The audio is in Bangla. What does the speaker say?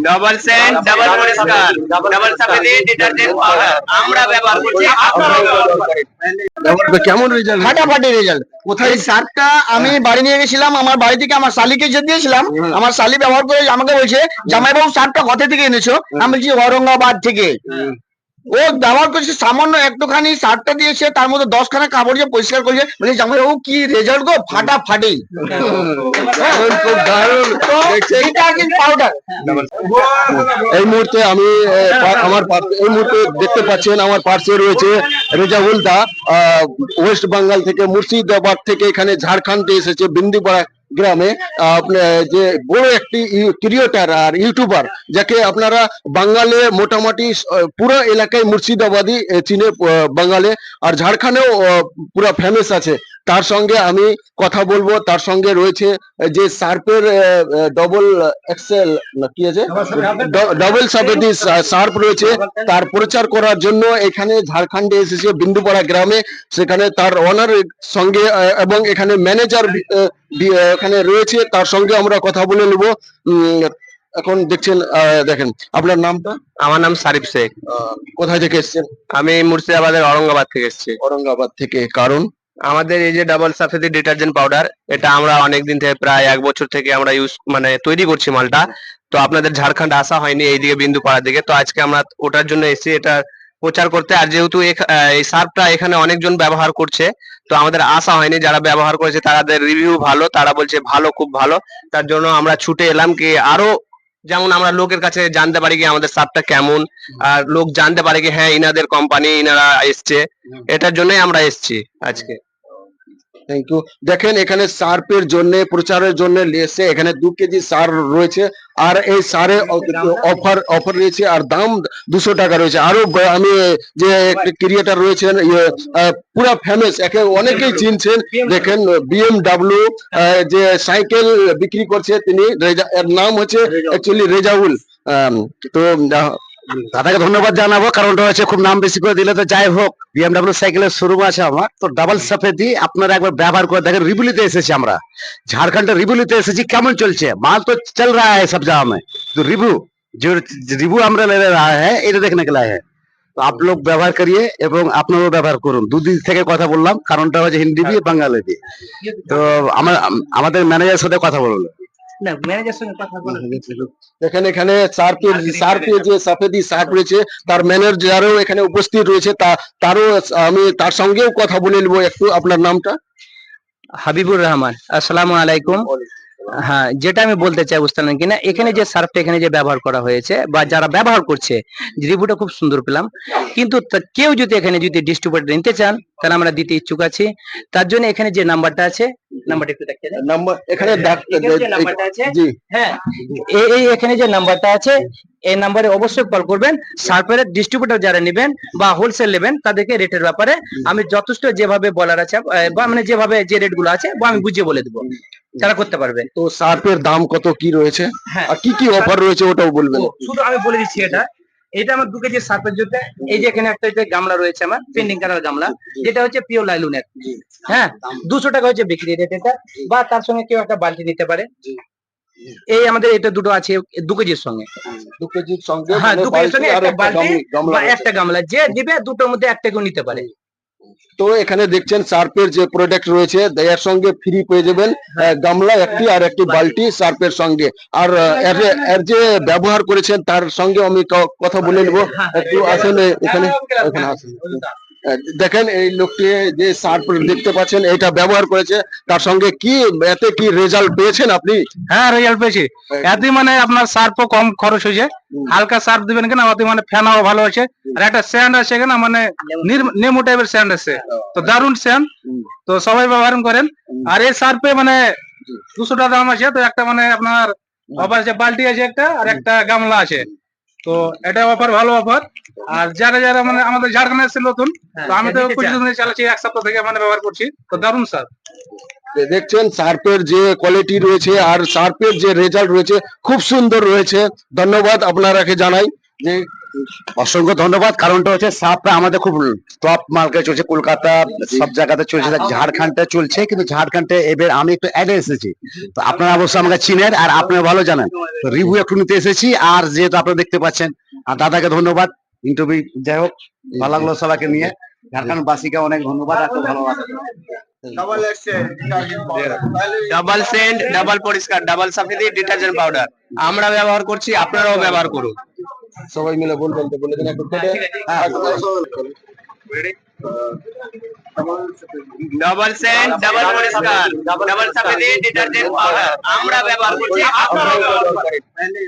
ডবল সেন্ট, ডাবল পরিষ্কার, ডাবল সাফেদি ডিটারজেন্ট পাউডার আমরা ব্যবহার করছি, আপনারাও ব্যবহার করেন। কেমন রেজাল্ট? ফাটাফাটি রেজাল্ট। কোথায়? এই সারটা আমি বাড়ি নিয়ে গেছিলাম, আমার বাড়ি থেকে আমার শালিকে যে দিয়েছিলাম, আমার শালি ব্যবহার করে আমাকে বলছে জামাইবাবু সারটা কোথা থেকে এনেছো? আমি বলছি ঔরঙ্গাবাদ থেকে। ও ব্যবহার করছে, সামান্য একটুখানি সারটা দিয়েছে, তার মধ্যে 10খানা কাপড় যে পরিষ্কার করেছে। বলছি জামাইবাবু কি রেজাল্ট গো, ফাটাফাটি। খুব দারুণ। পাউডার। এই মুহূর্তে আমি এই মুহূর্তে দেখতে পাচ্ছেন আমার পাশে রয়েছে রেজাউলদা, ওয়েস্ট বেঙ্গল থেকে, মুর্শিদাবাদ থেকে এখানে ঝাড়খণ্ডে এসেছে বিন্দিপাড়া গ্রামে। যে বড় একটি ক্রিয়েটার আর ইউটিউবার, যাকে আপনারা বাঙালে মোটামুটি পুরো এলাকায় মুর্শিদাবাদী চিনে বাঙালে, আর ঝাড়খণ্ডেও পুরো ফেমাস আছে। তার সঙ্গে আমি কথা বলবো। তার সঙ্গে রয়েছে যে সার্পের ডবল এক্সেল না কি আছে, ডবল সাফেদি সার্প রয়েছে, তার প্রচার করার জন্য এখানে ঝাড়খণ্ডে এসেছে বিন্দুপাড়া গ্রামে। সেখানে তার ওনার সঙ্গে এবং এখানে ম্যানেজার এখানে রয়েছে, তার সঙ্গে আমরা কথা বলে নেব। এখন দেখছেন, দেখেন আপনার নামটা? আমার নাম সারিফ শেখ। কোথায় থেকে এসেছেন? আমি মুর্শিদাবাদের ঔরঙ্গাবাদ থেকে এসেছি। ঔরঙ্গাবাদ থেকে। কারণ আমাদের এই যে ডাবল সাফেদি ডিটারজেন্ট পাউডার, এটা আমরা অনেকদিন থেকে, প্রায় 1 বছর থেকে আমরা তৈরি করছি মালটা। তো আপনাদের ঝাড়খণ্ড আসা হয়নি, এইদিকে বিন্দুপাড়ার দিকে। তো আজকে আমরা ওটার জন্য এসেছি, এটা প্রচার করতে। আর যেহেতু এই সার্ফটা এখানে অনেকজন ব্যবহার করছে, তো আমাদের আসা হয়নি। যারা ব্যবহার করেছে তাদের রিভিউ ভালো, তারা বলছে ভালো, খুব ভালো। তার জন্য আমরা ছুটে এলাম কি আরো যেমন আমরা লোকের কাছে জানতে পারি কি আমাদের সার্ফটা কেমন, আর লোক জানতে পারে কি হ্যাঁ ইনাদের কোম্পানি, ইনারা এসছে। এটার জন্যই আমরা এসেছি আজকে। Thank you. দেখেন এখানে সার্পের জন্য, প্রচারের জন্য এসে এখানে 2 কেজি সার রয়েছে, আর এই সারে অফার রয়েছে, আর দাম 200 টাকা রয়েছে। আরো আমি যে ক্রিয়েটার রয়েছেন পুরা ফেমাস, একে অনেকেই চিনছেন। দেখেন BMW যে সাইকেল বিক্রি করছে তিনি, এর নাম হচ্ছে অ্যাকচুয়ালি রেজাউল। তো দাদাকে ধন্যবাদ জানাবো, কারণটা হচ্ছে খুব নাম বেশি করে দিলে তো যাই হোক। BMW সাইকেলের শোরুম আছে আমার, তো ডাবল সাফেদি আপনারা একবার ব্যবহার করে দেখেন। রিবুলিতে এসেছি আমরা, ঝাড়খণ্ডের রিবুলিতে এসেছি। কেমন চলছে মাল? তো চল রা হ্যাঁ সব জায়গা में, तो रिव्यू আমরা ले रहा है, এটা দেখনে के लाए हैं। তো आप लोग ব্যবহার করিয়ে এবং আপনারাও ব্যবহার করুন। দুদিক থেকে কথা বললাম, কারণটা হচ্ছে হিন্দি দিয়ে বাঙালি দিয়ে। তো আমাদের ম্যানেজারের সাথে কথা বললো। দেখেন এখানে সার্পের যে সাফেদি সার্প রয়েছে, তার ম্যানেজারও এখানে উপস্থিত রয়েছে। তারও আমি তার সঙ্গেও কথা বলে নেবো একটু। আপনার নামটা? হাবিবুর রহমান। আসসালামু আলাইকুম। হ্যাঁ, যেটা আমি বলতে চাই বুঝতে পারলেন কিনা, এখানে যে সার্ফটা এখানে যে ব্যবহার করা হয়েছে বা যারা ব্যবহার করছে, রিভিউটা খুব সুন্দর পেলাম। কিন্তু কেউ যদি এখানে যদি ডিস্ট্রিবিউটর নিতে চান, তাহলে আমরা দিতে ইচ্ছুক আছি। তার জন্য এখানে যে নাম্বারটা আছে, নাম্বারটা একটু দেখিয়ে দেন। নাম্বার এখানে যে নাম্বারটা আছে, হ্যাঁ, এই এখানে যে নাম্বারটা আছে, এই নাম্বারে অবশ্যই কল করবেন। সার্ফের ডিস্ট্রিবিউটর যারা নেবেন বা হোলসেল নেবেন, তাদেরকে রেটের ব্যাপারে আমি যথেষ্ট যেভাবে বলার আছে বা মানে যেভাবে যে রেট গুলো আছে আমি বুঝিয়ে বলে দেবো, তারা করতে পারবে। তো সার্ফের দাম কত কি রয়েছে, হ্যাঁ, আর কি কি অফার রয়েছে ওটাও বলবেন। শুধু আমি বলে দিচ্ছি, এটা আমার 2 কেজি সার্ফের জন্য। এই যে এখানে একটা যে গামলা রয়েছে আমার, পেন্ডিং কালার গামলা, যেটা হচ্ছে পিওর লাইলুনের। হ্যাঁ, 200 টাকা হচ্ছে বিক্রি রেট এটা, বা তার সঙ্গে কেউ একটা বালতি নিতে পারে। এই আমাদের এটা দুটো আছে 2 কেজির সঙ্গে। 2 কেজির সঙ্গে, হ্যাঁ, 2 কেজির সঙ্গে একটা বালতি বা একটা গামলা, যে দিবে দুটোর মধ্যে একটা কেউ নিতে পারে। তো এখানে দেখছেন সার্ফের যে প্রোডাক্ট রয়েছে, এর সঙ্গে ফ্রি পেয়ে যাবেন গামলা একটি আর একটি বালতি সার্ফের সঙ্গে। আর এর যে ব্যবহার করেছেন তার সঙ্গে আমি কথা বলে নেব। একটু আসেন এখানে, এখানে আসেন। দেখেন এই লোকটি যে সার্ফ দেখতে পাচ্ছেন, এটা ব্যবহার করেছে, তার সঙ্গে কি এতে কি রেজাল্ট পেয়েছেন আপনি? হ্যাঁ, রেজাল্ট পেয়েছি। এতে মানে আপনার সার্ফও কম খরচ হয়েছে। হালকা সার্ফ দিবেন কেন, ওতে মানে ফেনাও ভালো আছে। আর একটা স্যান্ড আছে কেন, মানে নেমু টাইপের স্যান্ড আছে, তো দারুন স্যান্ড। তো সবাই ব্যবহার করেন। আর এই সার্ফে মানে 200 টাকা দাম আছে। তো একটা মানে আপনার অফার আছে, বালতি আছে একটা, আর একটা গামলা আছে। তো এটা অফার, ভালো অফার। আর যারা যারা মানে আমাদের ঝাড়খণ্ডে এসেছে নতুন, তো আমি তো কিছু দিন চালাচ্ছি, 1 সপ্তাহ থেকে মানে ব্যবহার করছি। তো দারুন সার্ফ। দেখছেন সার্ফের যে কোয়ালিটি রয়েছে আর সার্ফের যে রেজাল্ট রয়েছে, খুব সুন্দর রয়েছে। ধন্যবাদ আপনারাকে জানাই যে অসংখ্য ধন্যবাদ। কারণটা হচ্ছে সাপটা আমাদের খুব টপ মার্কেট চলছে, কলকাতা সব জায়গাতে চলছে, ঝাড়খণ্ডে চলছে, কিন্তু ঝাড়খণ্ডে এবার আমি একটু অ্যাডে এসেছি। তো আপনারা অবশ্যই আমাকে চিনেন আর আপনারা ভালো জানেন, রিভিউ একটু নিতে এসেছি। আর যেহেতু আপনারা দেখতে পাচ্ছেন, আর দাদাকে ধন্যবাদ ইন্টারভিউ, যাই হোক ভালো লাগলো সবাইকে নিয়ে। ঝাড়খণ্ড বাসীকে অনেক ধন্যবাদ, এত ভালোবাসা। ডাবল সেন্ট, ডাবল পরিষ্কার, ডাবল সাফেদি ডিটারজেন্ট পাউডার আমরা ব্যবহার করছি, আপনারাও ব্যবহার করুন। সবাই মিলে বলবেন তো, বলে দিন একটু কেটে। ডাবল সেন্ট, ডাবল পরিষ্কার, ডাবল সাফেদি ডিটারজেন্ট পাউডার আমরা ব্যবহার করছি, আপনারাও ব্যবহার করুন।